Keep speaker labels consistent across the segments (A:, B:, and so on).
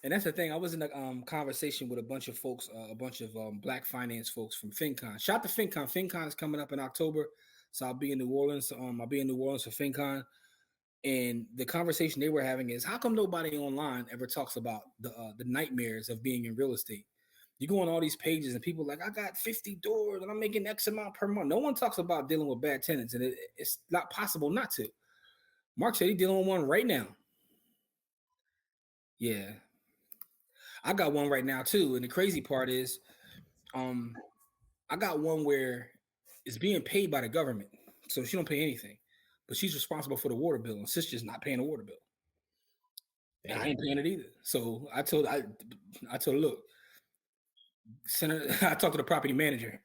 A: And that's the thing. I was in a conversation with a bunch of folks, a bunch of black finance folks from FinCon. Shout to FinCon. FinCon is coming up in October, so I'll be in New Orleans. I'll be in New Orleans for FinCon. And the conversation they were having is, how come nobody online ever talks about the nightmares of being in real estate? You go on all these pages and people are like, I got 50 doors and I'm making X amount per month. No one talks about dealing with bad tenants, and it's not possible not to. Mark said he's dealing with one right now. Yeah, I got one right now too. And the crazy part is, I got one where it's being paid by the government, so she don't pay anything, but she's responsible for the water bill, and sister's not paying the water bill. And I ain't paying it either. So I told her, look, send her. I talked to the property manager.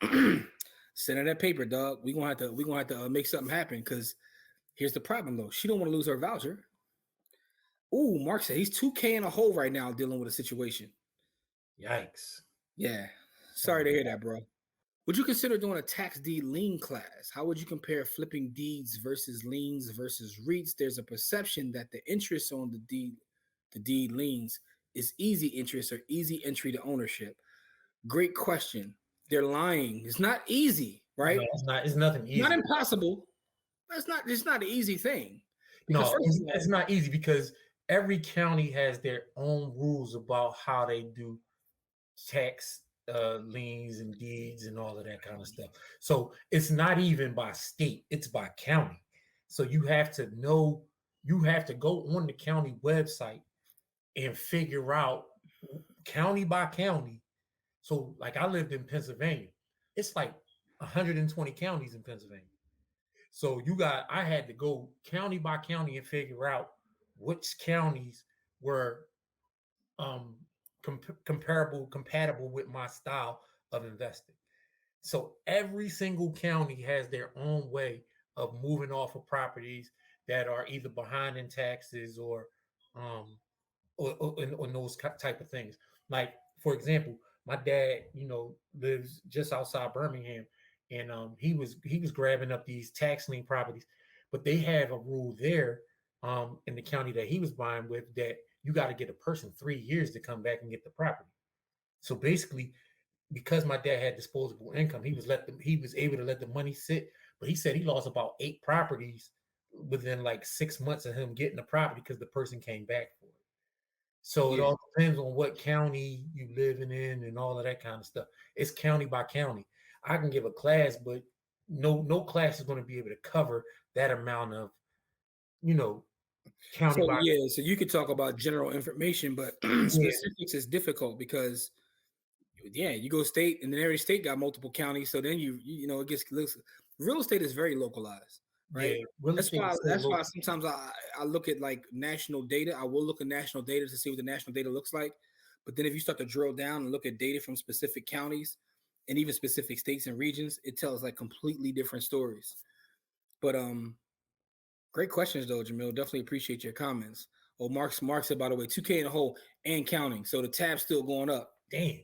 A: Send her that paper, dog. We gonna have to make something happen, because here's the problem though. She don't want to lose her voucher. Ooh, Mark said he's 2K in a hole right now dealing with a situation.
B: Yikes.
A: Yeah. Sorry to hear that, bro. Would you consider doing a tax deed lien class? How would you compare flipping deeds versus liens versus REITs? There's a perception that the interest on the deed liens is easy interest or easy entry to ownership. Great question. They're lying. It's not easy, right?
B: No, it's not. It's nothing easy.
A: Not impossible. It's not an easy thing.
B: No, it's not easy because every county has their own rules about how they do tax liens and deeds and all of that kind of stuff. So it's not even by state, it's by county. So you have to know, you have to go on the county website and figure out county by county. So like I lived in Pennsylvania. It's like 120 counties in Pennsylvania. So I had to go county by county and figure out which counties were compatible with my style of investing. So every single county has their own way of moving off of properties that are either behind in taxes or those type of things. Like for example, my dad, lives just outside Birmingham, and he was grabbing up these tax lien properties, but they have a rule there in the county that he was buying with that you got to get a person 3 years to come back and get the property. So basically, because my dad had disposable income, he was able to let the money sit. But he said he lost about 8 properties within like 6 months of him getting the property because the person came back for it. So it all depends on what county you living in and all of that kind of stuff. It's county by county. I can give a class, but no class is going to be able to cover that amount of, county
A: so,
B: by.
A: So you could talk about general information, but specifics is difficult because you go state, and then every state got multiple counties. So then it gets real estate is very localized, right?
B: Yeah,
A: that's why sometimes I look at like national data. I will look at national data to see what the national data looks like. But then if you start to drill down and look at data from specific counties and even specific states and regions, it tells like completely different stories. But great questions though, Jamil. Definitely appreciate your comments. Oh, Mark said, by the way, 2K in a hole and counting. So the tab's still going up.
B: Damn.